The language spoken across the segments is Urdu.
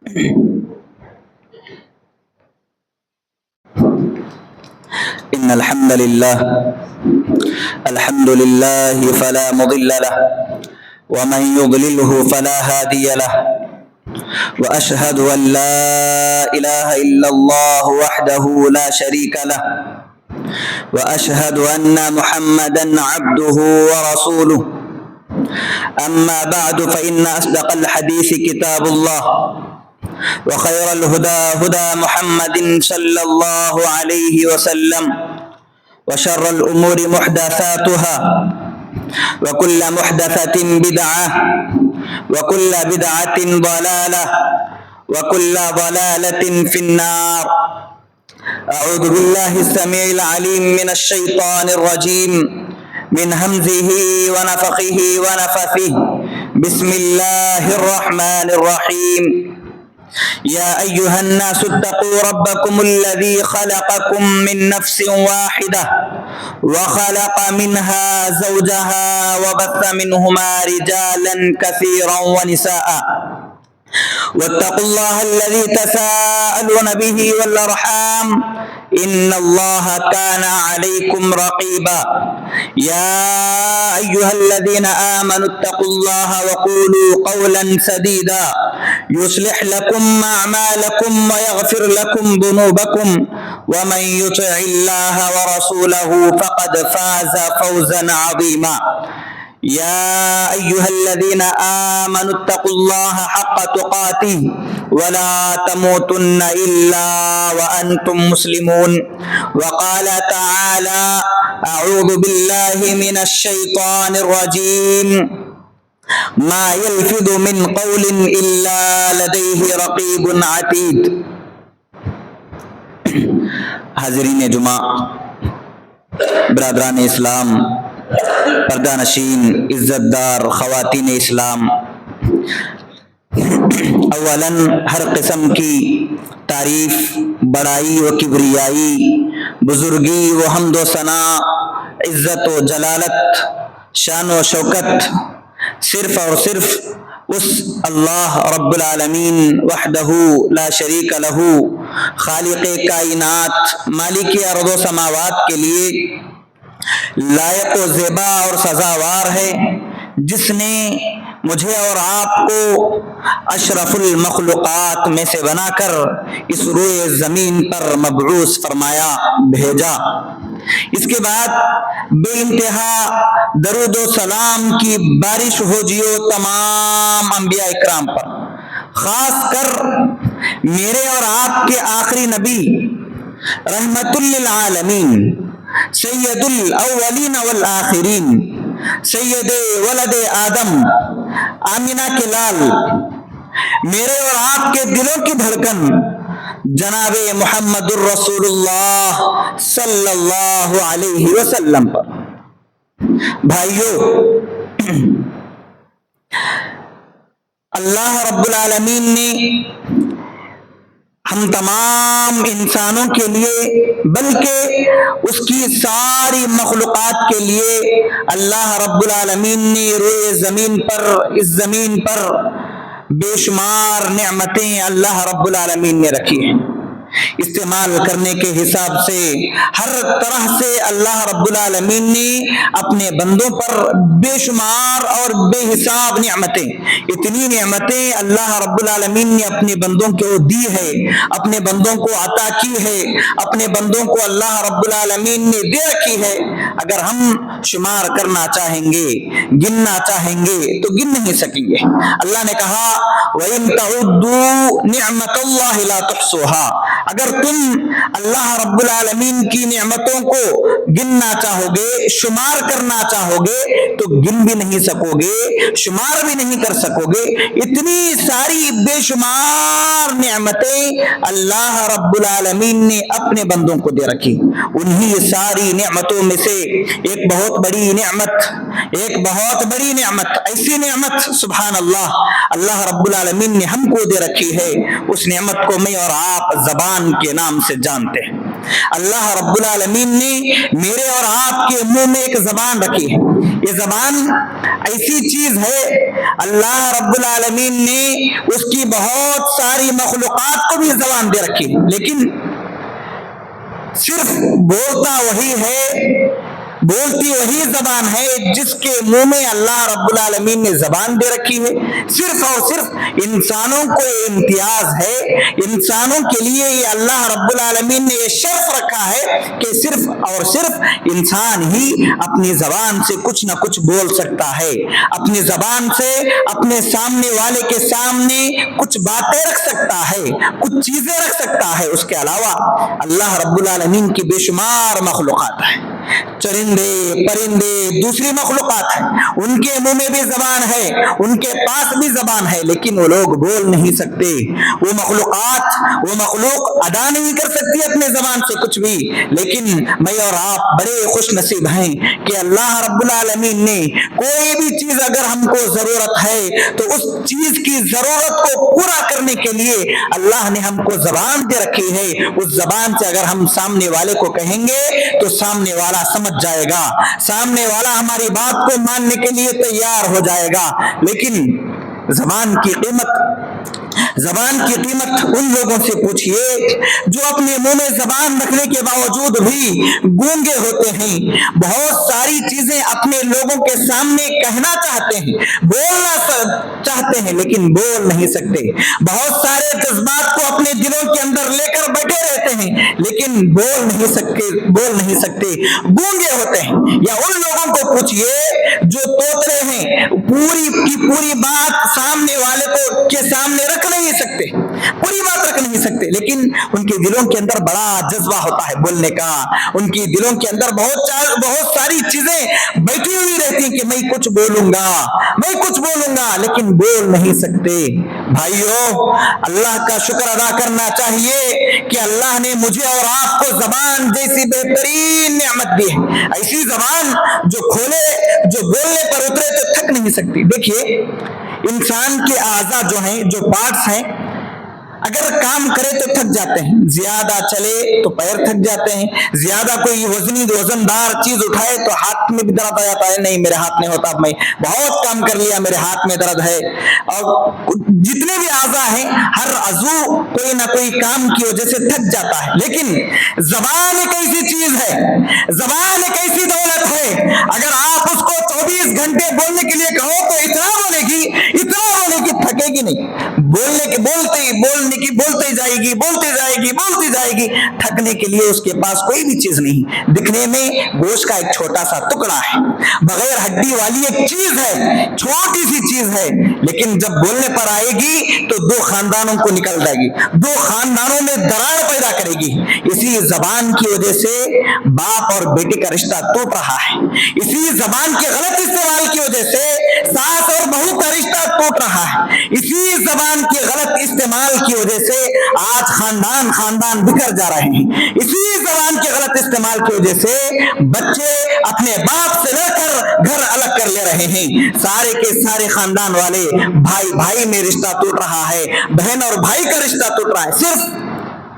إن الحمد لله فلا مضل له ومن يضلله فلا هادي له وأشهد أن لا إله إلا الله وحده لا شريك له وأشهد أن محمدا عبده ورسوله أما بعد فإن أصدق الحديث كتاب الله وخير الهدى هدى محمد صلى الله عليه وسلم وشر الأمور محدثاتها وكل محدثة بدعة وكل بدعة ضلالة وكل ضلالة في النار. أعوذ بالله السميع العليم من الشيطان الرجيم من همزه ونفخه ونفثه. بسم الله الرحمن الرحيم. يا أيها الناس اتقوا ربكم الذي خلقكم من نفس واحدة وخلق منها زوجها وبث منهما رجالا كثيرا ونساء واتقوا الله الذي تساءلون به والأرحام إن الله كان عليكم رقيبا. يا أيها الذين آمنوا اتقوا الله وقولوا قولا سديدا يصلح لكم أعمالكم ويغفر لكم ذنوبكم ومن يطع الله ورسوله فقد فاز فوزا عظيما. يا أيها الذين آمنوا اتقوا الله حق تقاته ولا تموتن إلا وأنتم مسلمون. وقال تعالى: أعوذ بالله من الشيطان الرجيم. ما يلفظ من قول إلا لديه رقيب عتيد. حاضرین جمعہ، برادران اسلام، پردہ نشین، عزت دار خواتین اسلام، اولاً ہر قسم کی تعریف، بڑائی و کبریائی، بزرگی و حمد و ثنا، عزت و جلالت، شان و شوکت صرف اور صرف اس اللہ رب العالمین وحدہ لا شریک لہ، خالق کائنات، مالک ارض و سماوات کے لیے لائق و زیبا اور سزاوار ہے، جس نے مجھے اور آپ کو اشرف المخلوقات میں سے بنا کر اس روئے زمین پر مبعوث فرمایا، بھیجا۔ اس کے بعد بے انتہا درود و سلام کی بارش ہو جیو تمام انبیاء اکرام پر، خاص کر میرے اور آپ کے آخری نبی رحمت للعالمین، سید الاولین والآخرین، سید ولد آدم، آمینہ کے لال، میرے اور آپ کے دلوں کی دھڑکن جناب محمد الرسول اللہ صلی اللہ علیہ وسلم پر۔ بھائیو، اللہ رب العالمین نے ہم تمام انسانوں کے لیے، بلکہ اس کی ساری مخلوقات کے لیے، اللہ رب العالمین نے روئے زمین پر، اس زمین پر بے شمار نعمتیں اللہ رب العالمین نے رکھی ہیں۔ استعمال کرنے کے حساب سے ہر طرح سے اللہ رب العالمین نے اپنے بندوں پر بے شمار اور بے حساب نعمتیں، اتنی نعمتیں اللہ رب العالمین نے اپنے بندوں کو دی ہے، اپنے بندوں کو عطا کی ہے، اپنے بندوں کو اللہ رب العالمین نے دے رکھی ہے۔ اگر ہم شمار کرنا چاہیں گے، گننا چاہیں گے تو گن نہیں سکیں گے۔ اللہ نے کہا: وَإِن تَعُدُّوا نِعْمَةَ اللَّهِ لَا تُحْصُوهَا۔ اگر تم اللہ رب العالمین کی نعمتوں کو گننا چاہو گے، شمار کرنا چاہو گے تو گن بھی نہیں سکو گے، شمار بھی نہیں کر سکو گے۔ اتنی ساری بے شمار نعمتیں اللہ رب العالمین نے اپنے بندوں کو دے رکھی۔ انہی ساری نعمتوں میں سے ایک بہت بڑی نعمت، ایسی نعمت سبحان اللہ رب العالمین نے ہم کو دے رکھی ہے۔ اس نعمت کو میں اور آپ زبان کے نام سے جانتے ہیں۔ اللہ رب العالمین نے میرے اور آپ کے منہ میں ایک زبان رکھی ہے، یہ زبان ایسی چیز ہے، اللہ رب العالمین نے اس کی بہت ساری مخلوقات کو بھی زبان دے رکھی، لیکن صرف بولتا وہی ہے، بولتی وہی زبان ہے جس کے منہ میں اللہ رب العالمین نے زبان دے رکھی ہے۔ صرف اور صرف انسانوں کو یہ امتیاز ہے، انسانوں کے لیے یہ اللہ رب العالمین نے یہ شرف رکھا ہے کہ صرف اور صرف انسان ہی اپنی زبان سے کچھ نہ کچھ بول سکتا ہے، اپنی زبان سے اپنے سامنے والے کے سامنے کچھ باتیں رکھ سکتا ہے، کچھ چیزیں رکھ سکتا ہے۔ اس کے علاوہ اللہ رب العالمین کی بے شمار مخلوقات ہیں، چرندے پرندے دوسری مخلوقات ہیں، ان کے منہ میں بھی زبان ہے، ان کے پاس بھی زبان ہے، لیکن وہ لوگ بول نہیں سکتے۔ وہ مخلوق ادا نہیں کر سکتی اپنے زبان سے کچھ بھی، لیکن میں اور آپ بڑے خوش نصیب ہیں کہ اللہ رب العالمین نے کوئی بھی چیز اگر ہم کو ضرورت ہے تو اس چیز کی ضرورت کو پورا کرنے کے لیے اللہ نے ہم کو زبان دے رکھی ہے۔ اس زبان سے اگر ہم سامنے والے کو کہیں گے تو سامنے والا سمجھ جائے گا، سامنے والا ہماری بات کو ماننے کے لیے تیار ہو جائے گا۔ لیکن زبان کی قیمت ان لوگوں سے پوچھئے جو اپنے منہ میں زبان رکھنے کے باوجود بھی گونگے ہوتے ہیں، بہت ساری چیزیں اپنے لوگوں کے سامنے کہنا چاہتے ہیں، بولنا چاہتے ہیں، لیکن بول نہیں سکتے، بہت سارے جذبات کو اپنے دلوں کے اندر لے کر بیٹھے رہتے ہیں، لیکن بول نہیں سکتے، گونگے ہوتے ہیں۔ یا ان لوگوں کو پوچھئے جو توترے ہیں، پوری کی پوری بات سامنے والے کو کے سامنے رکھ نہیں سکتے، پوری بات رکھ نہیں سکتے، لیکن ان کے دلوں کے اندر بڑا جذبہ ہوتا ہے بولنے کا، ان کی دلوں کے اندر بہت ساری چیزیں بیٹھی ہوئی رہتی ہیں کہ میں کچھ بولوں گا، لیکن بول نہیں سکتے۔ بھائیو، اللہ کا شکر ادا کرنا چاہیے کہ اللہ نے مجھے اور آپ کو زبان جیسی بہترین نعمت دی ہے، ایسی زبان جو بولنے پر اترے تو تھک نہیں سکتی۔ دیکھیے، انسان کے اعضاء جو ہیں، جو پارٹس ہیں، اگر کام کرے تو تھک جاتے ہیں، زیادہ چلے تو پیر تھک جاتے ہیں، زیادہ کوئی وزندار چیز اٹھائے تو ہاتھ میں بھی درد آ جاتا ہے، نہیں میرے ہاتھ نہیں ہوتا، میں بہت کام کر لیا، میرے ہاتھ میں درد ہے۔ اور جتنے بھی اعضاء ہیں، ہر عضو کوئی نہ کوئی کام کی وجہ سے تھک جاتا ہے، لیکن زبان ایک ایسی چیز ہے، زبان ایک ایسی دولت ہے، اگر آپ اس کو 24 گھنٹے بولنے کے لیے کہو تو اتنا بولے گی تھکے گی نہیں، بولتے جائے گی، تھکنے کے لیے اس کے پاس کوئی بھی چیز نہیں۔ دکھنے میں گوشت کا ایک چھوٹا سا ٹکڑا ہے، بغیر ہڈی والی ایک چیز ہے، چھوٹی سی چیز ہے، لیکن جب بولنے پر آئے گی تو 2 خاندانوں کو نکل جائے گی، 2 خاندانوں میں درار پیدا کرے گی۔ اسی زبان کی وجہ سے باپ اور بیٹے کا رشتہ ٹوٹ رہا ہے، اسی زبان کے غلط استعمال کی وجہ سے ساس اور بہو کا رشتہ ٹوٹ رہا ہے، اسی زبان کے غلط استعمال کی وجہ سے آج خاندان بکھر جا رہے ہیں، اسی زبان کے غلط استعمال کی وجہ سے بچے اپنے باپ سے لڑ کر گھر الگ کر لے رہے ہیں، سارے کے سارے خاندان والے بھائی میں رشتہ ٹوٹ رہا ہے، بہن اور بھائی کا رشتہ ٹوٹ رہا ہے، صرف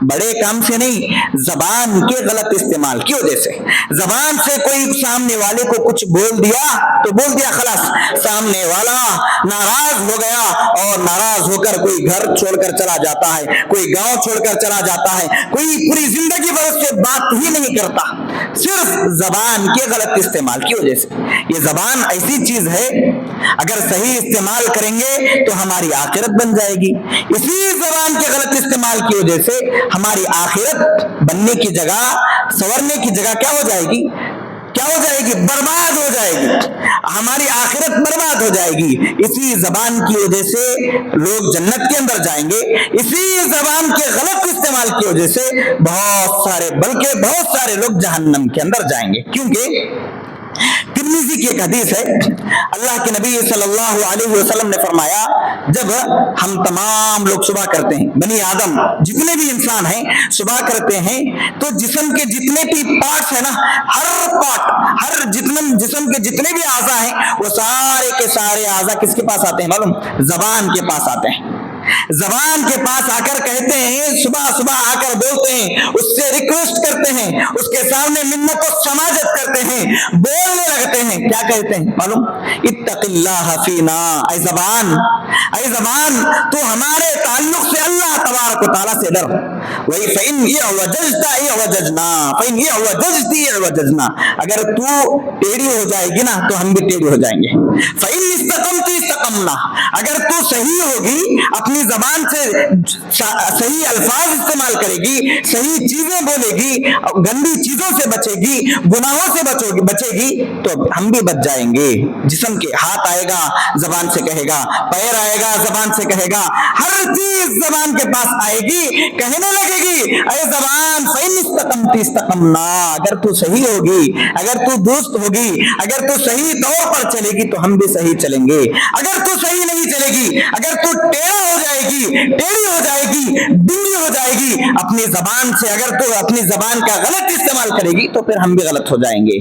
بڑے کام سے نہیں، زبان کے غلط استعمال کی وجہ سے۔ زبان سے کوئی سامنے والے کو کچھ بول دیا خلاص، سامنے والا ناراض ہو گیا، اور ناراض ہو کر کوئی گھر چھوڑ کر چلا جاتا ہے، کوئی گاؤں چھوڑ کر چلا جاتا ہے، کوئی پوری زندگی بھر اس سے بات ہی نہیں کرتا، صرف زبان کے غلط استعمال کی وجہ سے۔ یہ زبان ایسی چیز ہے، اگر صحیح استعمال کریں گے تو ہماری آخرت بن جائے گی، اسی زبان کے غلط استعمال کی وجہ سے ہماری آخرت بننے کی جگہ، سنورنے کی جگہ کیا ہو جائے گی؟ برباد ہو جائے گی، ہماری آخرت برباد ہو جائے گی۔ اسی زبان کی وجہ سے لوگ جنت کے اندر جائیں گے، اسی زبان کے غلط استعمال کی وجہ سے بہت سارے لوگ جہنم کے اندر جائیں گے، کیونکہ ترمذی کی ایک حدیث ہے، اللہ کے نبی صلی اللہ علیہ وسلم نے فرمایا، جب ہم تمام لوگ صبح کرتے ہیں، بنی آدم جتنے بھی انسان ہیں صبح کرتے ہیں، تو جسم کے جتنے بھی پارٹس ہیں نا، ہر جسم کے جتنے بھی اعضاء ہیں، وہ سارے کے سارے اعضاء کس کے پاس آتے ہیں معلوم؟ زبان کے پاس آتے ہیں۔ زبان کے پاس آ کر کہتے ہیں، صبح صبح آ کر بولتے ہیں، اس سے ریکویسٹ کرتے ہیں، اس کے سامنے منت و سماجت کرتے ہیں، بولنے لگتے ہیں، کیا کہتے ہیں معلوم؟ اتق اللہ فینا، اے زبان تو ہمارے تعلق سے اللہ تبارک و تعالیٰ سے ڈر. وہی فإن اعوججت اعوججنا، اگر تو ٹیڑھی ہو جائے گی نا تو ہم بھی ٹیڑھی ہو جائیں گے. فإن استقمت استقمنا، اگر تو صحیح ہوگی، اپنی زبان سے صحیح الفاظ استعمال کرے گی، صحیح چیزیں بولے گی، گندی چیزوں سے بچے گی، گناہوں سے بچے گی تو ہم بھی بچ جائیں گے. جسم کے ہاتھ آئے گا زبان سے کہے گا، پیر آئے گا زبان سے کہے گا، ہر چیز زبان کے پاس آئے گی، کہنے لگے گی اے زبان فإن استقمت استقمنا، اگر تو صحیح ہوگی، اگر تو درست ہوگی، اگر تو صحیح طور پر چلے گی تو ہم بھی صحیح چلیں گے. اگر تو صحیح نہیں چلے گی، اگر تو ٹیڑھا ہو جائے گی، ٹیڑھی ہو جائے گی، ڈنگی ہو جائے گی اپنی زبان سے، اگر تو اپنی زبان کا غلط استعمال کرے گی تو پھر ہم بھی غلط ہو جائیں گے.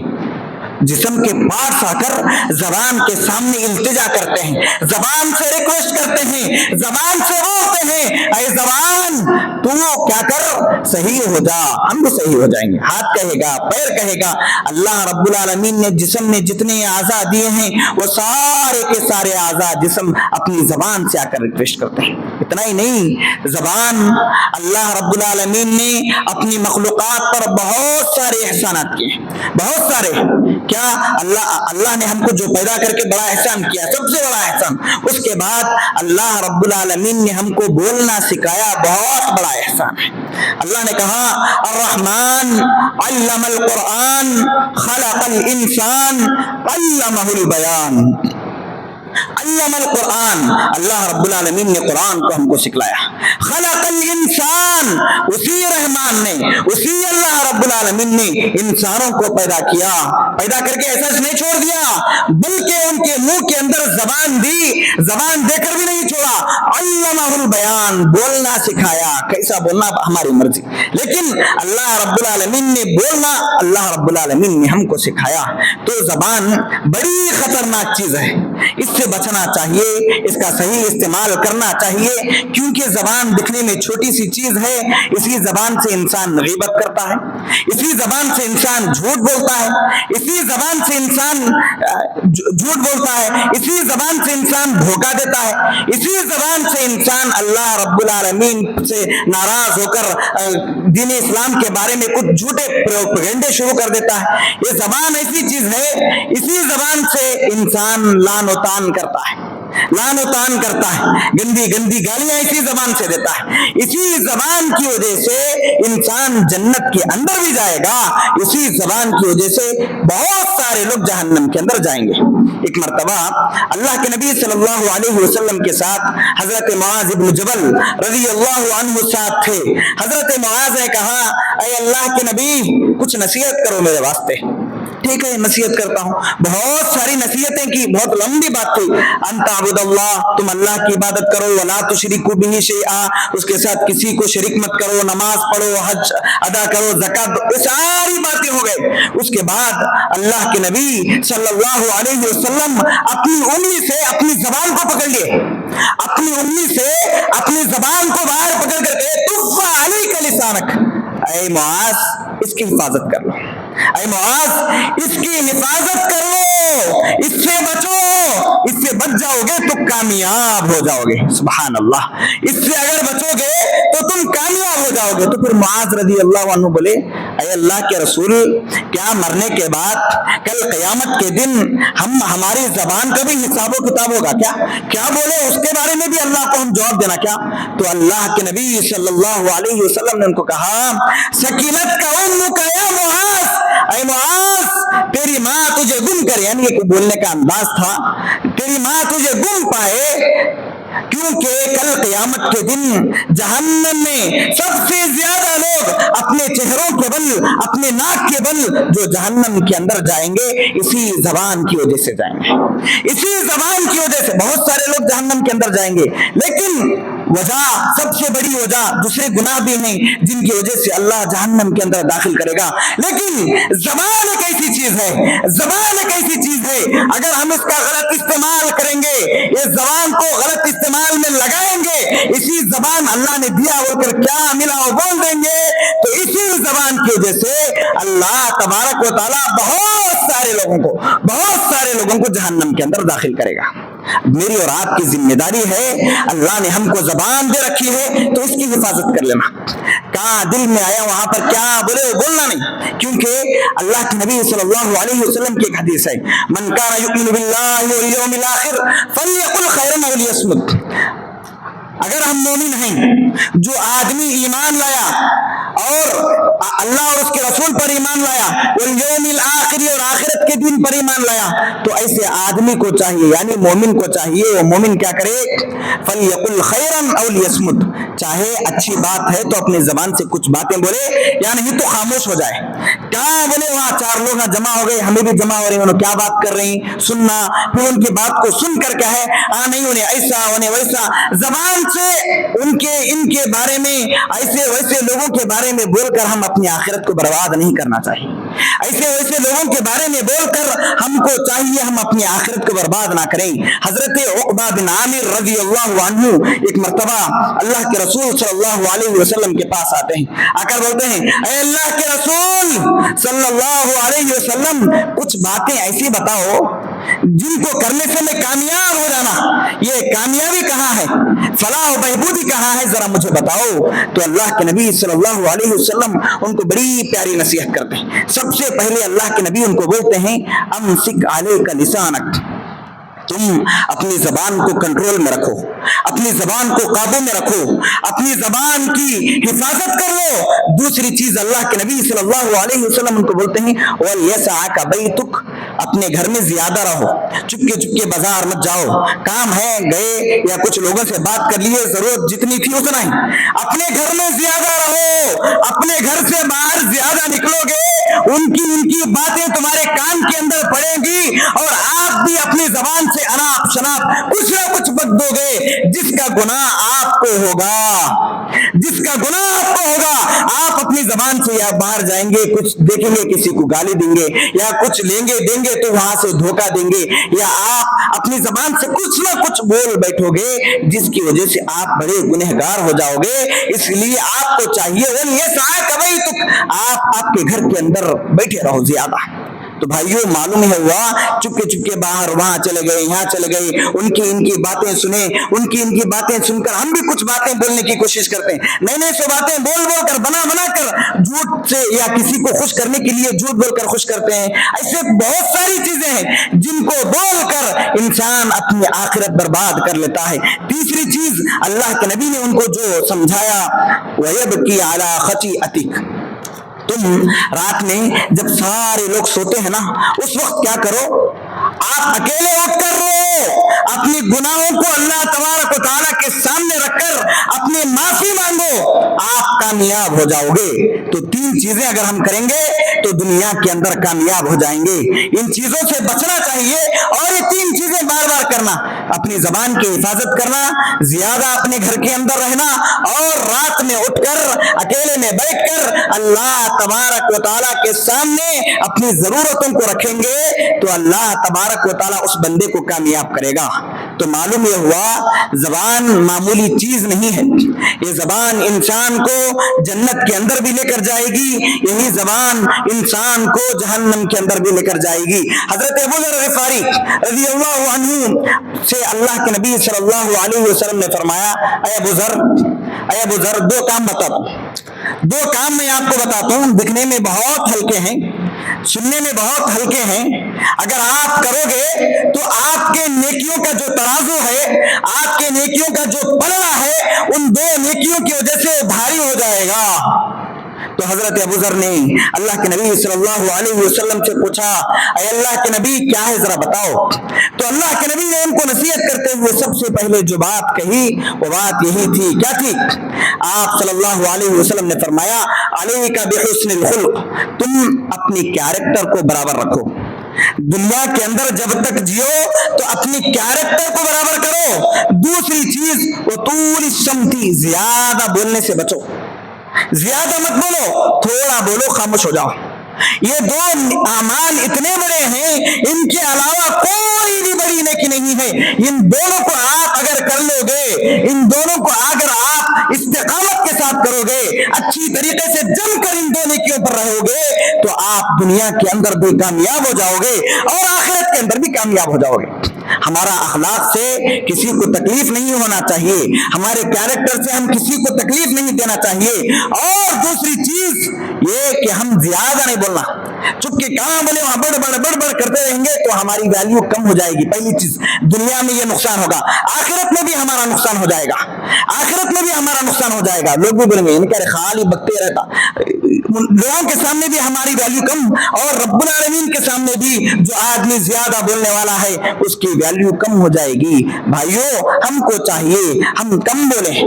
جسم کے پارٹس آ کر زبان کے سامنے التجا کرتے ہیں، زبان سے ریکویسٹ کرتے ہیں، زبان سے بولتے ہیں اے زبان تو کیا کر، صحیح ہو جا، ہم بھی صحیح ہو جائیں گے. ہاتھ کہے گا، پیر کہے گا. اللہ رب العالمین نے جسم میں جتنے اعضاء دیے ہیں وہ سارے کے سارے اعضاء جسم اپنی زبان سے آ کر ریکویسٹ کرتے ہیں. اتنا ہی نہیں، زبان اللہ رب العالمین نے اپنی مخلوقات پر بہت سارے احسانات کیے ہیں، بہت سارے. کیا اللہ نے ہم کو جو پیدا کر کے بڑا احسان کیا، سب سے بڑا احسان. اس کے بعد اللہ رب العالمین نے ہم کو بولنا سکھایا، بہت بڑا احسان ہے. اللہ نے کہا الرحمن علم القرآن خلق الانسان علمہ البیان. علم القرآن، اللہ رب العالمین نے قرآن کو ہم کو سکھلایا. خلق الانسان، اسی رحمان نے، اسی اللہ رب العالمین نے انسانوں کو پیدا کیا. پیدا کر کے ایسا نہیں چھوڑ دیا بلکہ ان کے منہ کے اندر زبان دی، زبان دے کر بھی نہیں چھوڑا. علمہ البیان، بولنا سکھایا. کیسا بولنا ہماری مرضی، لیکن اللہ رب العالمین نے بولنا، اللہ رب العالمین نے ہم کو سکھایا. تو زبان بڑی خطرناک چیز ہے، اس سے بچنا چاہیے، اس کا صحیح استعمال کرنا چاہیے. کیونکہ زبان دکھنے میں چھوٹی سی چیز ہے، اسی زبان سے انسان غیبت کرتا ہے، اسی زبان سے انسان جھوٹ بولتا ہے، اسی زبان سے انسان جھوٹ بولتا ہے، اسی زبان سے انسان دھوکہ دیتا ہے، اسی زبان سے انسان اللہ رب العالمین سے ناراض ہو کر دین اسلام کے بارے میں کچھ جھوٹے پروپیگنڈے شروع کر دیتا ہے. یہ زبان ایسی چیز ہے، اسی زبان سے انسان لعن و طعن کرتا ہے، لعن و طعن کرتا ہے، گندی گندی گالیاں اسی زبان سے دیتا ہے. اسی زبان کی وجہ سے انسان جنت کے اندر بھی جائے گا، اسی زبان کی وجہ سے بہت سارے لوگ جہنم کے اندر جائیں گے. ایک مرتبہ اللہ کے نبی صلی اللہ علیہ وسلم کے ساتھ حضرت معاذ بن جبل رضی اللہ عنہ ساتھ تھے. حضرت معاذ نے کہا اے اللہ کے نبی کچھ نصیحت کرو میرے واسطے. ٹھیک ہے نصیحت کرتا ہوں. بہت ساری نصیحتیں کی، بہت لمبی بات تھی. ان تعبد اللہ، تم اللہ کی عبادت کرو، ولا تشرکوا بہ شیئا، اس کے ساتھ کسی کو شریک مت کرو، نماز پڑھو، حج ادا کرو، زکات، یہ ساری باتیں ہو گئی. اس کے بعد اللہ کے نبی صلی اللہ علیہ وسلم اپنی انگلی سے اپنی زبان کو پکڑ لیے، اپنی انگلی سے اپنی زبان کو باہر پکڑ کر کے تف علیک لسانک، اے معاذ اس کی حفاظت کر لو، اے معاذ اس کی حفاظت کرو، اس سے بچو، اس سے بچ جاؤ گے تو کامیاب ہو جاؤ گے. سبحان اللہ، اس سے اگر بچو گے تو تم کامیاب ہو جاؤ گے. تو پھر معاذ رضی اللہ عنہ بولے اے اللہ کے رسول، کیا مرنے کے بعد کل قیامت کے دن ہماری زبان کا بھی حساب و کتاب ہوگا؟ کیا بولے اس کے بارے میں بھی اللہ کو ہم جواب دینا کیا؟ تو اللہ کے نبی صلی اللہ علیہ وسلم نے ان کو کہا سکینت کا امک یا معاذ، اے معاذ تیری ماں تجھے گم کرے، یعنی یہ بولنے کا انداز تھا، تیری ماں تجھے گم پائے، کیونکہ کل قیامت کے دن جہنم میں سب سے زیادہ لوگ اپنے چہروں کے بل، اپنے ناک کے بل جو جہنم کے اندر جائیں گے اسی زبان کی وجہ سے جائیں گے، اسی زبان کی وجہ سے. بہت سارے لوگ جہنم کے اندر جائیں گے، لیکن وجہ، سب سے بڑی وجہ دوسرے گناہ بھی ہیں جن کی وجہ سے اللہ جہنم کے اندر داخل کرے گا. لیکن زبان ایک ایسی چیز ہے، زبان ایک ایسی چیز ہے، اگر ہم اس کا غلط استعمال کریں گے، اس زبان کو غلط استعمال میں لگائیں گے، اسی زبان اللہ نے دیا بول کر کیا ملا وہ بول دیں گے، تو اسی زبان کی وجہ سے اللہ تبارک و تعالیٰ بہت سارے لوگوں کو جہنم کے اندر داخل کرے گا. میری اور آپ کی ذمہ داری ہے، اللہ نے ہم کو زبان دے رکھی ہے تو اس کی حفاظت کر لینا. کہاں دل میں آیا وہاں پر کیا بولے بولنا نہیں، کیونکہ اللہ کے نبی صلی اللہ علیہ وسلم کی ایک حدیث ہے، من کان یؤمن باللہ والیوم الاخر فلیقل خیرا او لیصمت. اگر ہم مومن ہیں، جو آدمی ایمان لایا اور اللہ اور اس کے رسول پر ایمان لایا، والیوم الاخر اور آخرت کے دن پر ایمان لایا، تو ایسے آدمی کو چاہیے، یعنی مومن کو چاہیے وہ مومن کیا کرے، فلیقل خیرا او لیصمت، چاہے اچھی بات ہے تو اپنی زبان سے کچھ باتیں بولے یا نہیں تو خاموش ہو جائے. کیا بولے وہاں چار لوگ جمع ہو گئے، ہمیں بھی جمع ہو رہے ہیں، انہوں کیا بات کر رہی سننا، پھر ان کی بات کو سن کر کیا ہے نہیں انہیں ایسا انہیں ویسا، زبان سے ان کے بارے میں ایسے ویسے لوگوں کے بارے میں بول کر ہم اپنی آخرت کو برباد نہیں کرنا چاہیے. ایسے ویسے لوگوں کے بارے میں بول کر ہم کو چاہیے ہم اپنی آخرت کو برباد نہ کریں. حضرت عقبہ بن عامر رضی اللہ عنہ ایک مرتبہ اللہ کے رسول صلی اللہ علیہ وسلم کے پاس آتے ہیں، آ کر بولتے ہیں اے اللہ کے رسول صلی اللہ علیہ وسلم، کچھ باتیں ایسی بتاؤ جن کو کرنے سے میں کامیاب ہو جانا، یہ کامیابی کہاں ہے، فلاح و بہبودی کہاں ہے، ذرا مجھے بتاؤ. تو اللہ کے نبی صلی اللہ علیہ وسلم ان کو بڑی پیاری نصیحت کرتے ہیں. سب سے پہلے اللہ کے نبی ان کو بولتے ہیں امسک علیک لسانک، تم اپنی زبان کو کنٹرول میں رکھو، اپنی زبان کو قابو میں رکھو، اپنی زبان کی حفاظت کر لو. دوسری چیز اللہ کے نبی صلی اللہ علیہ وسلم ان کو بولتے ہیں وَلْيَسْعَكَ بَيْتُكَ، اپنے گھر میں زیادہ رہو، چپکے بازار مت جاؤ، کام ہے گئے یا کچھ لوگوں سے بات کر لیے، ضرورت جتنی تھی اتنا ہی، اپنے گھر میں زیادہ رہو. اپنے گھر سے باہر زیادہ نکلو گے ان کی باتیں تمہارے کان کے اندر پڑیں گی اور آپ بھی اپنی زبان سے اناپ شناپ کچھ نہ کچھ بک دو گے، جس کا گناہ آپ کو ہوگا، جس کا گناہ آپ کو ہوگا. آپ اپنی زبان سے یا باہر جائیں گے کچھ دیکھیں گے، کسی کو گالی دیں گے یا کچھ دیں گے تو وہاں سے دھوکہ دیں گے، یا آپ اپنی زبان سے کچھ نہ کچھ بول بیٹھو گے جس کی وجہ سے آپ بڑے گنہگار ہو جاؤ گے. اس لیے آپ کو چاہیے آپ کے گھر کے اندر بیٹھے رہو زیادہ. تو بھائیوں معلوم ہے ہوا چپکے باہر وہاں چلے گئے یہاں چلے گئے، ان کی باتیں سنیں، ان کی باتیں سن کر ہم بھی کچھ باتیں بولنے کی کوشش کرتے ہیں، نئے سو باتیں بول کر بنا کر جھوٹ سے یا کسی کو خوش کرنے کے لیے جھوٹ بول کر خوش کرتے ہیں. ایسے بہت ساری چیزیں ہیں جن کو بول کر انسان اپنی آخرت برباد کر لیتا ہے. تیسری چیز اللہ کے نبی نے ان کو جو سمجھایا وَيَبْكِي عَلَى خَطِيئَتِكَ، تم رات میں جب سارے لوگ سوتے ہیں نا، اس وقت کیا کرو، آپ اکیلے اٹھ کر رو، اپنی گناہوں کو اللہ تبارک و تعالیٰ کے سامنے رکھ کر اپنی معافی مانگو، آپ کامیاب ہو جاؤ گے. تو تین چیزیں اگر ہم کریں گے تو دنیا کے اندر کامیاب ہو جائیں گے. ان چیزوں سے بچنا چاہیے اور یہ تین چیزیں بار بار کرنا، اپنی زبان کی حفاظت کرنا، زیادہ اپنے گھر کے اندر رہنا، اور رات میں اٹھ کر اکیلے میں بیٹھ کر اللہ تبارک و تعالیٰ کے سامنے اپنی ضرورتوں کو رکھیں گے تو اللہ تبارک و تعالیٰ اس بندے کو کامیاب کرے گا. تو معلوم یہ ہوا زبان معمولی چیز نہیں ہے، یہ زبان انسان کو جنت کے اندر بھی لے کر جائے گی، یہی زبان انسان کو جہنم کے اندر بھی لے کر جائے گی. حضرت ابو ذر غفاری رضی اللہ عنہ سے اللہ کے نبی صلی اللہ علیہ وسلم نے فرمایا اے ابو ذر دو کام میں آپ کو بتاتا ہوں، دکھنے میں بہت ہلکے ہیں، سننے میں بہت ہلکے ہیں، اگر آپ کرو گے تو آپ کے نیکیوں کا جو ترازو ہے، آپ کے نیکیوں کا جو پلڑا ہے، ان دو نیکیوں کی وجہ سے بھاری ہو جائے گا. تو حضرت ابو ذر نے اللہ کے نبی صلی اللہ علیہ وسلم سے پوچھا اے اللہ کے نبی کیا ہے ذرا بتاؤ. تو اللہ کے نبی نے ان کو نصیحت کرتے ہوئے سب سے پہلے جو بات کہی وہ بات یہی تھی. کیا تھی؟ آپ صلی اللہ علیہ وسلم نے فرمایا علیک بحسن الخلق، تم اپنی کیریکٹر کو برابر رکھو، دنیا کے اندر جب تک جیو تو اپنی کیریکٹر کو برابر کرو. دوسری چیز وہ طول الشمتی، زیادہ بولنے سے بچو، زیادہ مت بولو، تھوڑا بولو، خاموش ہو جاؤ. یہ دو اعمال اتنے بڑے ہیں، ان کے علاوہ کوئی بھی بڑی نیکی نہیں ہے. ان دونوں کو آپ اگر کر لو گے، ان دونوں کو اگر آپ استقامت کے ساتھ کرو گے، اچھی طریقے سے جم کر ان دو نیکیوں پر رہو گے، تو آپ دنیا کے اندر بھی کامیاب ہو جاؤ گے اور آخرت کے اندر بھی کامیاب ہو جاؤ گے. ہمارا اخلاق سے کسی کو تکلیف نہیں ہونا چاہیے، ہمارے کیریکٹر سے ہم کسی کو تکلیف نہیں دینا چاہیے. اور دوسری چیز یہ کہ ہم زیادہ نہیں بولنا، چپ کے کہاں بولے وہاں بڑھ کرتے رہیں گے تو ہماری ویلیو کم ہو جائے گی. پہلی چیز دنیا میں یہ نقصان ہوگا، آخرت میں بھی ہمارا نقصان ہو جائے گا، آخرت میں بھی ہمارا نقصان ہو جائے گا. لوگ بھی بولیں گے ان کے خالی بکتے رہتا. لوگوں کے سامنے بھی ہماری ویلیو کم، اور رب العالمین کے سامنے بھی جو آدمی زیادہ بولنے والا ہے اس کی ویلیو کم ہو جائے گی. بھائیو ہم کو چاہیے ہم کم بولیں،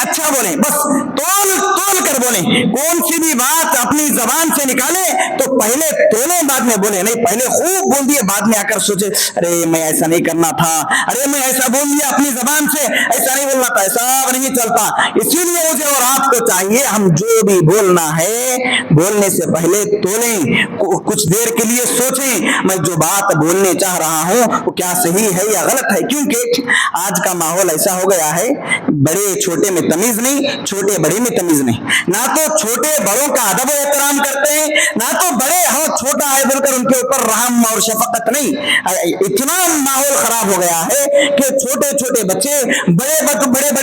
اچھا بولیں، بس تول کر بولیں. کون سی بھی بات اپنی زبان سے نکالیں تو پہلے تولیں، بعد میں بولیں. نہیں پہلے خوب بول دیے، بعد میں آ کر سوچے ارے میں ایسا نہیں کرنا تھا، ارے میں ایسا بول دیا اپنی زبان سے، ایسا نہیں بولنا تھا. ایسا نہیں چلتا. اسی لیے مجھے اور آپ کو چاہیے ہم جو بھی بولنا ہے بولنے سے پہلے تولیں، کچھ دیر کے لیے سوچیں میں جو بات بولنے چاہ رہا ہوں وہ کیا صحیح ہے یا غلط ہے. کیونکہ آج کا ماحول ایسا ہو گیا ہے، بڑے چھوٹے میں تمیز نہیں، چھوٹے بڑے میں تمیز نہیں. نہ تو چھوٹے بڑوں کا ادب و احترام کرتے ہیں، نہ تو بڑے ہو چھوٹا ہے بول کر ان کے اوپر رحم اور شفقت نہیں. اتنا ماحول خراب ہو گیا ہے کہ چھوٹے بچے بڑے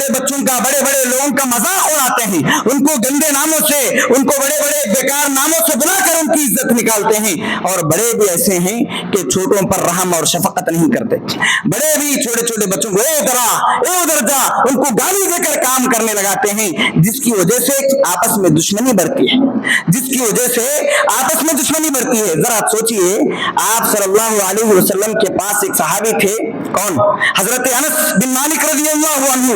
بچوں کا، بڑے لوگوں کا مذاق اڑاتے ہیں، ان کو گندے ناموں سے، ان کو بڑے بیکار ناموں سے بلا کر ان کی عزت نکالتے ہیں. اور بڑے بھی ایسے ہیں کہ چھوٹوں پر رحم اور شفقت نہیں کرتے. بڑے بھی چھوٹے بچوں کو ادھر جا، ان کو گالی دے کر کام کرنے لگاتے ہیں، جس کی وجہ سے آپس میں دشمنی بڑھتی ہے، ذرا سوچئے آپ صلی اللہ علیہ وسلم کے پاس ایک صحابی تھے، کون؟ حضرت انس بن مالک رضی اللہ عنہ.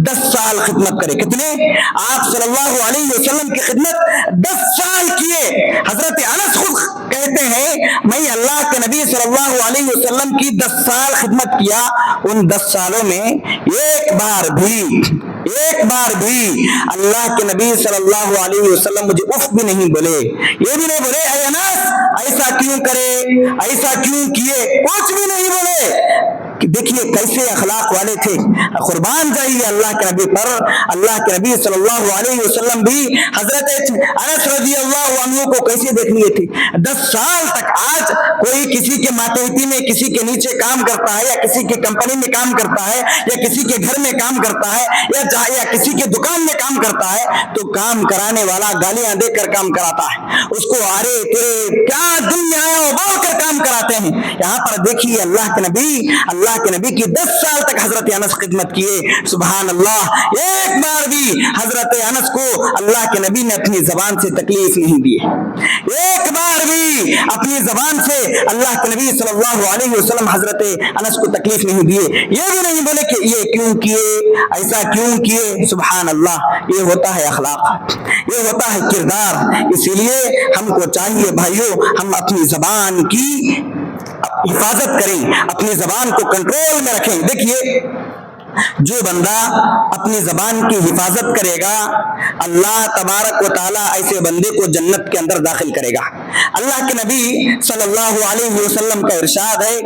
10 سال خدمت کرے. کتنے؟ آپ صلی اللہ علیہ وسلم کی خدمت 10 سال کیے. حضرت انس خود کہتے ہیں میں اللہ کے نبی صلی اللہ علیہ وسلم کی 10 سال خدمت کیا، ان 10 سالوں میں ایک بار بھی اللہ کے نبی صلی اللہ علیہ وسلم مجھے اف بھی نہیں بولے، یہ بھی نہیں بولے اے انس ایسا کیوں کرے، ایسا کیوں کیے، کچھ بھی نہیں بولے. دیکھیے کیسے اخلاق والے تھے. قربان جائیے اللہ کے نبی پر. اللہ کے نبی صلی اللہ علیہ وسلم بھی حضرت انس رضی اللہ عنہ کو کیسے دیکھ لیے تھے. 10 سال تک. آج کوئی کسی کے ماتحتی میں کسی کے نیچے کام کرتا ہے، یا کسی کی کمپنی میں کام کرتا ہے، یا کسی کے گھر میں کام کرتا ہے، یا کسی کے دکان میں کام کرتا ہے، تو کام کرانے والا گالیاں دے کر کام کراتا ہے، اس کو ارے تیرے کیا دل میں آیا بول کر کام کراتے ہیں. یہاں پر دیکھیے اللہ کے نبی کی 10 سال تک حضرت انس خدمت کیے. سبحان اللہ. ایک بار بھی حضرت انس کو اللہ کے نبی نے اپنی زبان سے تکلیف نہیں دی. ایک بار بھی اپنی زبان سے اللہ کے نبی صلی اللہ علیہ وسلم حضرت انس کو تکلیف نہیں دیے. یہ بھی نہیں بولے کہ یہ کیوں کیے، ایسا کیوں کیے. سبحان اللہ. یہ ہوتا ہے اخلاق، یہ ہوتا ہے کردار. اسی لیے ہم کو چاہیے بھائیوں ہم اپنی زبان کی حفاظت کریں، اپنی زبان کو کنٹرول میں رکھیں. دیکھیے جو بندہ اپنی زبان کی حفاظت کرے گا اللہ تبارک و تعالیٰ ایسے بندے کو جنت کے اندر داخل کرے گا. اللہ کے نبی صلی اللہ علیہ وسلم کا ارشاد ہے،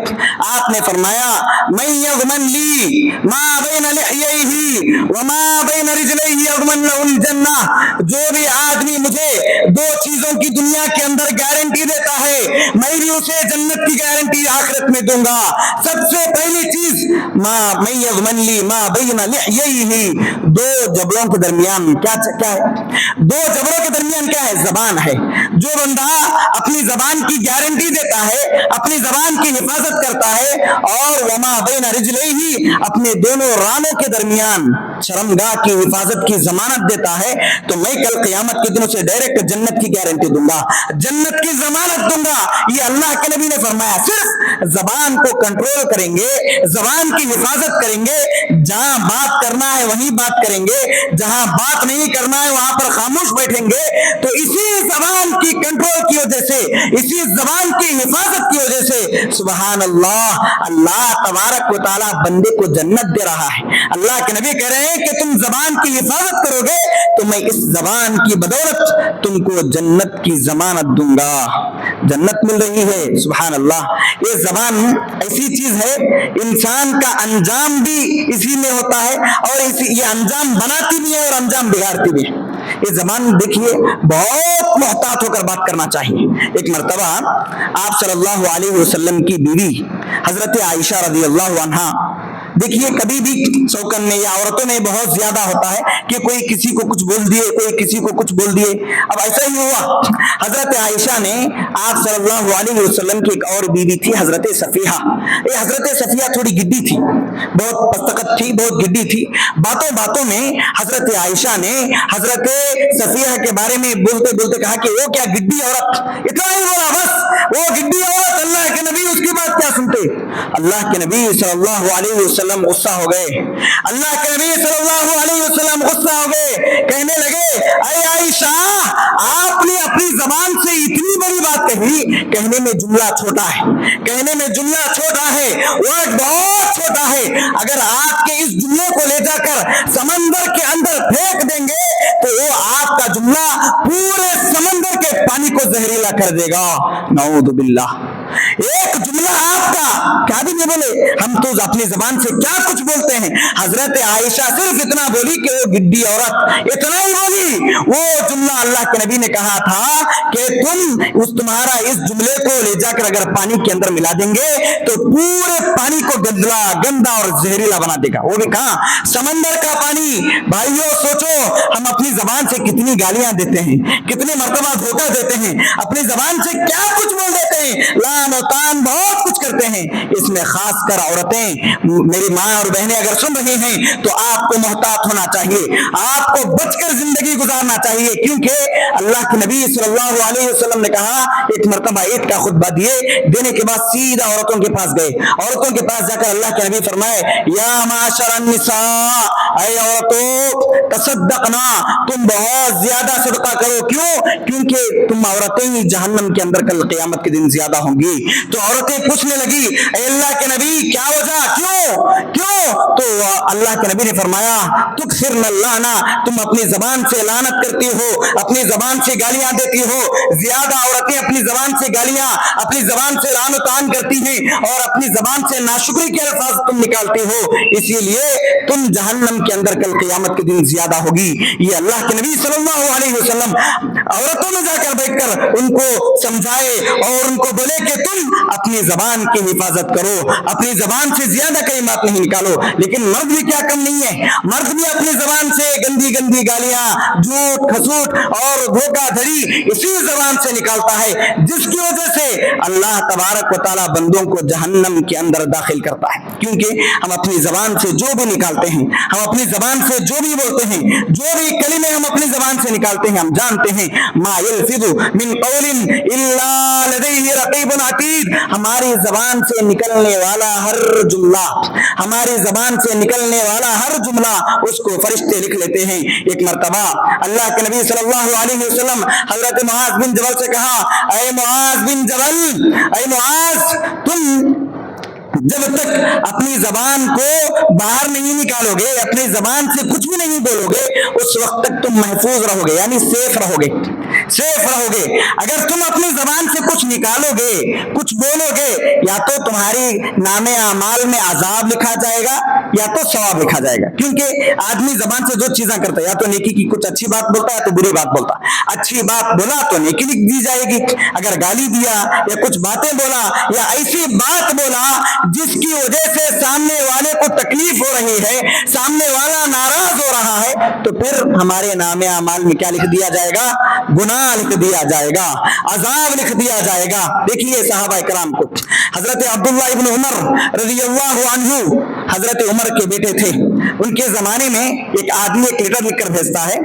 آپ نے فرمایا من یضمن لی ما بین لحییہ وما بین رجلیہ یضمن له الجنہ. جو بھی آدمی مجھے 2 چیزوں کی دنیا کے اندر گارنٹی دیتا ہے میں بھی اسے جنت کی گارنٹی آخرت میں دوں گا. سب سے پہلی چیز من یضمن لی ما بین لحییہ. 2 جبڑوں کے درمیان کیا ہے؟ 2 جبڑوں کے درمیان کیا ہے؟ زبان ہے. جو بندہ اپنی زبان کی گارنٹی دیتا ہے، اپنی زبان کی حفاظت کرتا ہے، اور وما بین رجلیہ اپنے دونوں رانوں کے درمیان شرمگاہ کی حفاظت کی ضمانت دیتا ہے، تو میں کل قیامت کے دنوں سے ڈائریکٹ جنت کی گارنٹی دوں گا، جنت کی ضمانت دوں گا. یہ اللہ کے نبی نے فرمایا. صرف زبان کو کنٹرول کریں گے، زبان کی حفاظت کریں گے، جہاں بات کرنا ہے وہیں بات کریں گے, جہاں بات نہیں کرنا ہے وہاں پر خاموش بیٹھیں گے. تو اسی زبان کی کنٹرول کی وجہ سے, اسی زبان کی حفاظت کی وجہ سے سبحان اللہ, اللہ تبارک و تعالیٰ بندے کو جنت دے رہا ہے. اللہ کے نبی کہہ رہے ہیں کہ تم زبان کی حفاظت کرو گے تو میں اس زبان کی بدولت تم کو جنت کی ضمانت دوں گا. جنت مل رہی ہے. سبحان اللہ. یہ زبان ایسی چیز ہے, انسان کا انجام بھی اسی میں ہوتا ہے, اور یہ انجام بناتی بھی ہے اور انجام بگاڑتی بھی ہے. یہ زبان دیکھیے بہت محتاط ہو کر بات کرنا چاہیے. ایک مرتبہ آپ صلی اللہ علیہ وسلم کی بیوی حضرت عائشہ رضی اللہ عنہا, دیکھیے کبھی بھی شوکن میں یا عورتوں میں بہت زیادہ ہوتا ہے کہ کوئی کسی کو کچھ بول دیے, کوئی کسی کو کچھ بول دیے. اب ایسا ہی ہوا, حضرت عائشہ نے آپ صلی اللہ علیہ وسلم کی ایک اور بیوی تھی حضرت صفیہ. یہ حضرت صفیہ تھوڑی گڈی تھی, بہت پستقت تھی, بہت گڈی تھی. باتوں باتوں میں حضرت عائشہ نے حضرت صفیہ کے بارے میں بولتے بولتے کہا کہ وہ کیا گڈی عورت, اتنا ہی بولا بس, وہ گڈی عورت. اللہ کے نبی اس کی بات کیا سنتے. اللہ کے نبی صلی اللہ علیہ وسلم غصہ ہو گئے. اللہ کے نبی صلی اللہ علیہ وسلم غصہ ہو گئے, کہنے لگے اے عائشہ, آپ نے اپنی زبان سے اتنی بڑی بات کہی. کہنے میں جملہ چھوٹا ہے, کہنے میں جملہ چھوٹا ہے, ورڈ بہت چھوٹا ہے. اگر آپ کے اس جملے کو لے جا کر سمندر کے اندر پھینک دیں گے تو وہ آپ کا جملہ پورے سمندر کے پانی کو زہریلا کر دے گا. نعوذ باللہ. ایک جملہ آپ کا, کیا بھی نہیں بولے, ہم تو اپنی زبان سے کیا کچھ بولتے ہیں. حضرت عائشہ صرف اتنا بولی کہ وہ گڈی عورت, اتنا ہی بولی. وہ جملہ اللہ کے نبی نے کہا تھا کہ تمہارا اس جملے کو لے جا کر اگر پانی کے اندر ملا دیں گے تو پورے پانی کو گندا اور زہریلا بنا دے گا. وہ بھی کہاں, سمندر کا پانی. بھائیو سوچو, ہم اپنی زبان سے کتنی گالیاں دیتے ہیں, کتنے مرتبہ دھوکہ دیتے ہیں, اپنی زبان سے کیا کچھ بول دیتے ہیں, لان و تان بہت کچھ کرتے ہیں. اس میں خاص کر عورتیں, میری ماں اور بہنیں اگر سن رہی ہیں تو آپ کو محتاط ہونا چاہیے, آپ کو بچ کر زندگی گزارنا چاہیے. کیونکہ اللہ کے نبی صلی اللہ علیہ وسلم نے کہا, ایک مرتبہ عید کا خطبہ دینے کے بعد سیدھا عورتوں کے پاس گئے. عورتوں کے پاس جا کر اللہ کے نبی فرمائے, یا معاشر النساء, اے عورتوں تصدقنا, تم بہت زیادہ صدقہ کرو. کیوں؟ کیونکہ تم عورتیں ہی جہنم کے اندر کل قیامت کے دن زیادہ ہوں گی. تو عورتیں پوچھنے لگی, اے اللہ کے نبی کیا وجہ, کیوں؟ تو اللہ کے نبی نے فرمایا, تکثرن اللعنہ, تم اپنی زبان سے لعنت کرتی ہو, اپنی زبان سے گالیاں دیتی ہو. زیادہ عورتیں اپنی زبان سے گالیاں, اپنی زبان سے لعن و طعن کرتی ہیں اور اپنی زبان سے ناشکری کے الفاظ تم نکالتی ہو, اسی لیے تم جہنم کے اندر کل قیامت کے دن زیادہ ہوگی. یہ اللہ کے نبی صلی اللہ علیہ وسلم عورتوں میں جا کر بیٹھ کر ان کو سمجھائے اور ان کو بولے کہ تم اپنی زبان کی حفاظت کرو, اپنی زبان سے زیادہ کلمات نہیں نکالو. لیکن مرد بھی کیا کم نہیں ہے, مرد بھی اپنی زبان سے گندی گندی گالیاں, جھوٹ کھسوٹ اور دھوکہ دھڑی اسی زبان سے نکالتا ہے, جس کی وجہ سے اللہ تبارک و تعالیٰ بندوں کو جہنم کے اندر داخل کرتا ہے. کیونکہ ہم اپنی زبان سے جو بھی نکالتے ہیں, ہم اپنی زبان سے جو بھی بولتے ہیں, جو بھی کلمے ہم اپنی زبان سے نکالتے ہیں, ہم جانتے ہیں ما یلفظ من قول الا لدیہ رقیب عتید. ہماری زبان سے نکلنے والا ہر جملہ, ہماری زبان سے نکلنے والا ہر جملہ اس کو فرشتے لکھ لیتے ہیں. ایک مرتبہ اللہ کے نبی صلی اللہ علیہ وسلم حضرت معاذ بن جبل سے کہا, اے معاذ بن جبل, اے معاذ, تم جب تک اپنی زبان کو باہر نہیں نکالو گے, اپنی زبان سے کچھ بھی نہیں بولو گے, اس وقت تک تم محفوظ رہو گے, یعنی سیف رہو گے, سیف رہو گے. اگر تم اپنی زبان سے کچھ نکالو گے, کچھ بولو گے, یا تو تمہاری نام اعمال میں عذاب لکھا جائے گا یا تو ثواب لکھا جائے گا. کیونکہ آدمی زبان سے جو چیزیں کرتا ہے, یا تو نیکی کی کچھ اچھی بات بولتا ہے تو بری بات بولتا ہے. اچھی بات بولا تو نیکی لکھ دی جائے گی, اگر گالی دیا یا کچھ باتیں بولا یا ایسی بات بولا جس کی وجہ سے سامنے والے کو تکلیف ہو رہی ہے, سامنے والا ناراض ہو رہا ہے, تو پھر ہمارے نام اعمال میں کیا لکھ دیا جائے گا, گناہ لکھ دیا جائے گا, عذاب لکھ دیا جائے گا. دیکھیے صحابہ کرام کو, حضرت عبداللہ ابن عمر رضی اللہ عنہ حضرت عمر کے بیٹے تھے. ان کے زمانے میں ایک آدمی ایک لیٹر لکھ کر بھیجتا ہے,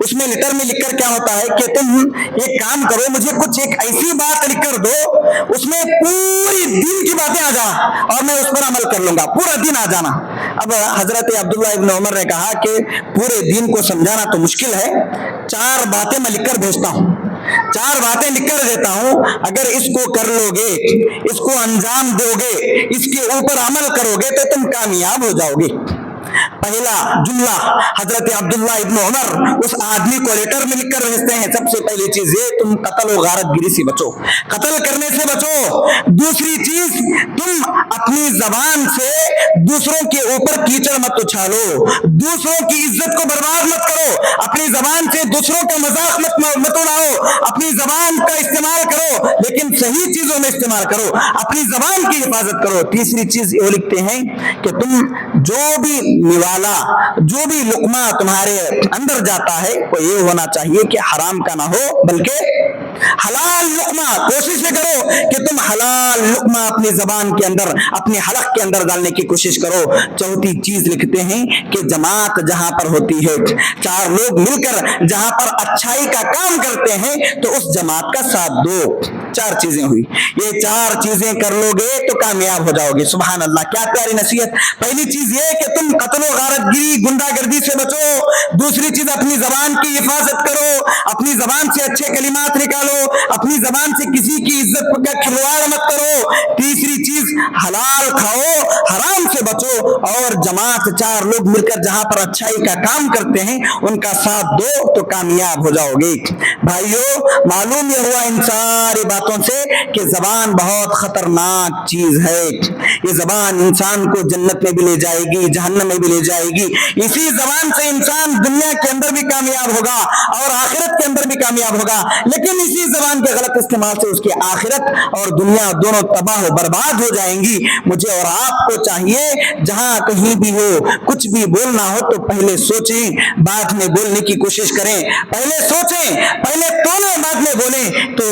اس میں لیٹر میں لکھ کر کیا ہوتا ہے کہ تم ایک کام کرو, مجھے کچھ ایک ایسی بات لکھ کر دو, اس میں پوری دین کی باتیں آ جا اور میں اس پر عمل کر لوں گا, پورا دن آ جانا. اب حضرت عبداللہ ابن عمر نے کہا کہ پورے دین کو سمجھانا تو مشکل ہے، 4 باتیں میں لکھ کر بھیجتا ہوں، 4 باتیں لکھ کر دیتا ہوں، اگر اس کو کر لو گے، اس کو انجام دو گے، اس کے اوپر عمل کرو گے تو تم کامیاب ہو جاؤ گے۔ پہلا جملہ حضرت عبداللہ ابن عمر اس آدمی کو لیٹر میں لکھ کر بھیجتے ہیں، سب سے پہلی چیز یہ، تم قتل و غارت گری سے بچو، قتل کرنے سے بچو۔ دوسری چیز، تم اپنی زبان سے دوسروں کے اوپر کیچڑ مت اچھالو، دوسروں کی عزت کو برباد مت کرو، اپنی زبان سے دوسروں کا مذاق مت اڑاؤ، اپنی زبان کا استعمال کرو لیکن صحیح چیزوں میں استعمال کرو، اپنی زبان کی حفاظت کرو۔ تیسری چیز یہ لکھتے ہیں کہ تم جو بھی نوالا، جو بھی لقمہ تمہارے اندر جاتا ہے وہ یہ ہونا چاہیے کہ حرام کا نہ ہو بلکہ حلال لقمہ، کوشش کرو کہ تم حلال لقمہ اپنی زبان کے اندر، اپنے حلق کے اندر ڈالنے کی کوشش کرو۔ چوتھی چیز لکھتے ہیں کہ جماعت جہاں پر ہوتی ہے، 4 لوگ مل کر جہاں پر اچھائی کا کام کرتے ہیں تو اس جماعت کا ساتھ دو۔ 4 چیزیں ہوئی، یہ 4 چیزیں کر لو گے تو کامیاب ہو جاؤ گے۔ سبحان اللہ، کیا پیاری نصیحت۔ پہلی چیز یہ کہ تم قتل و غارت گری، گنڈا گردی سے بچو۔ دوسری چیز، اپنی زبان کی حفاظت کرو، اپنی زبان سے اچھے کلمات نکالو، اپنی زبان سے کسی کی عزت کا کھلواڑ مت کرو۔ تیسری چیز، حلال کھاؤ، حرام سے بچو، اور جماعت 4 لوگ مل کر جہاں پر اچھائی کا کام کرتے ہیں ان کا ساتھ دو تو کامیاب ہو جاؤ گے۔ بھائیو، معلوم یہ ہوا ان ساری باتوں سے کہ زبان بہت خطرناک چیز ہے۔ یہ زبان انسان کو جنت میں بھی لے جائے گی، جہنم میں بھی لے جائے گی۔ اسی زبان سے انسان دنیا کے اندر بھی کامیاب ہوگا اور آخرت کے اندر بھی کامیاب ہوگا، لیکن اسی زبان کے غلط استعمال سے اس کی آخرت اور دنیا دونوں تباہ و برباد ہو جائیں گی۔ مجھے اور آپ کو چاہیے جہاں کہیں بھی ہو، کچھ بھی بولنا ہو تو پہلے سوچیں، بعد میں بولنے کی کوشش کریں۔ پہلے سوچیں، پہلے تولیں، بعد میں بولیں، تو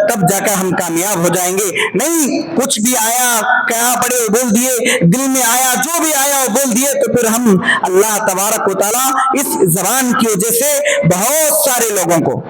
تب جا کر ہم کامیاب ہو جائیں گے۔ نہیں کچھ بھی آیا، کیا پڑے بول دیے، دل میں آیا جو بھی آیا وہ بول دیے، تو پھر ہم اللہ تبارک و تعالیٰ اس زبان کی وجہ سے بہت سارے لوگوں کو،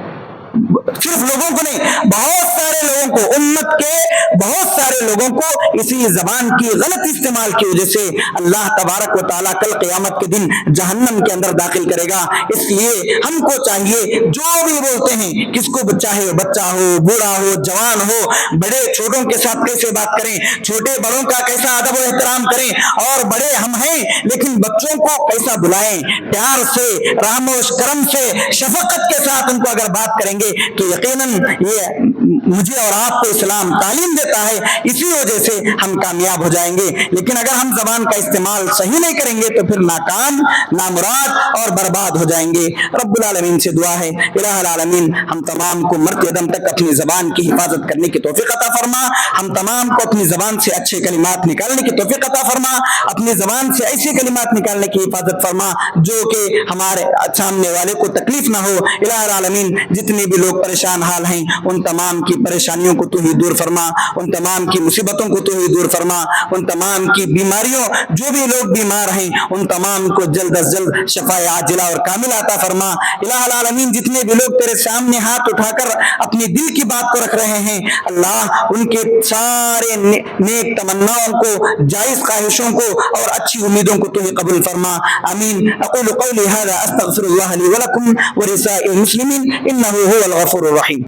صرف لوگوں کو نہیں، بہت سارے لوگوں کو، امت کے بہت سارے لوگوں کو اسی زبان کی غلط استعمال کی وجہ سے اللہ تبارک و تعالیٰ کل قیامت کے دن جہنم کے اندر داخل کرے گا۔ اس لیے ہم کو چاہیے جو بھی بولتے ہیں، کس کو چاہے بچہ ہو، بوڑھا ہو، جوان ہو، بڑے چھوٹوں کے ساتھ کیسے بات کریں، چھوٹے بڑوں کا کیسا ادب و احترام کریں، اور بڑے ہم ہیں لیکن بچوں کو کیسا بلائیں، پیار سے، رحم و کرم سے، شفقت کے ساتھ ان کو اگر بات کریں گے تو یقیناً یہ مجھے اور آپ کو اسلام تعلیم دیتا ہے، اسی وجہ سے ہم کامیاب ہو جائیں گے۔ لیکن اگر ہم زبان کا استعمال صحیح نہیں کریں گے تو پھر ناکام، نامراد اور برباد ہو جائیں گے۔ رب العالمین سے دعا ہے، الہ العالمین ہم تمام کو مرتے دم تک اپنی زبان کی حفاظت کرنے کی توفیق عطا فرما، ہم تمام کو اپنی زبان سے اچھے کلمات نکالنے کی توفیق عطا فرما، اپنی زبان سے ایسے کلمات نکالنے کی حفاظت فرما جو کہ ہمارے سامنے والے کو تکلیف نہ ہو۔ الہ العالمین جتنے بھی لوگ پریشان حال ہیں ان تمام کی پریشانیوں کو تو ہی دور فرما، ان تمام کی مصیبتوں کو تو ہی دور فرما، ان تمام کی بیماریوں، جو بھی لوگ بیمار ہیں ان تمام کو جلد از جلد شفا عاجلہ اور کاملہ عطا فرما۔ الہ العالمین جتنے بھی لوگ تیرے سامنے ہاتھ اٹھا کر اپنی دل کی بات کو رکھ رہے ہیں، اللہ ان کے سارے نیک تمناؤں کو، جائز خواہشوں کو اور اچھی امیدوں کو تو ہی قبول فرما۔ آمین۔ اقول قولی هذا استغفر الله لي ولكم ولسائر المسلمين انه هو الغفور الرحيم۔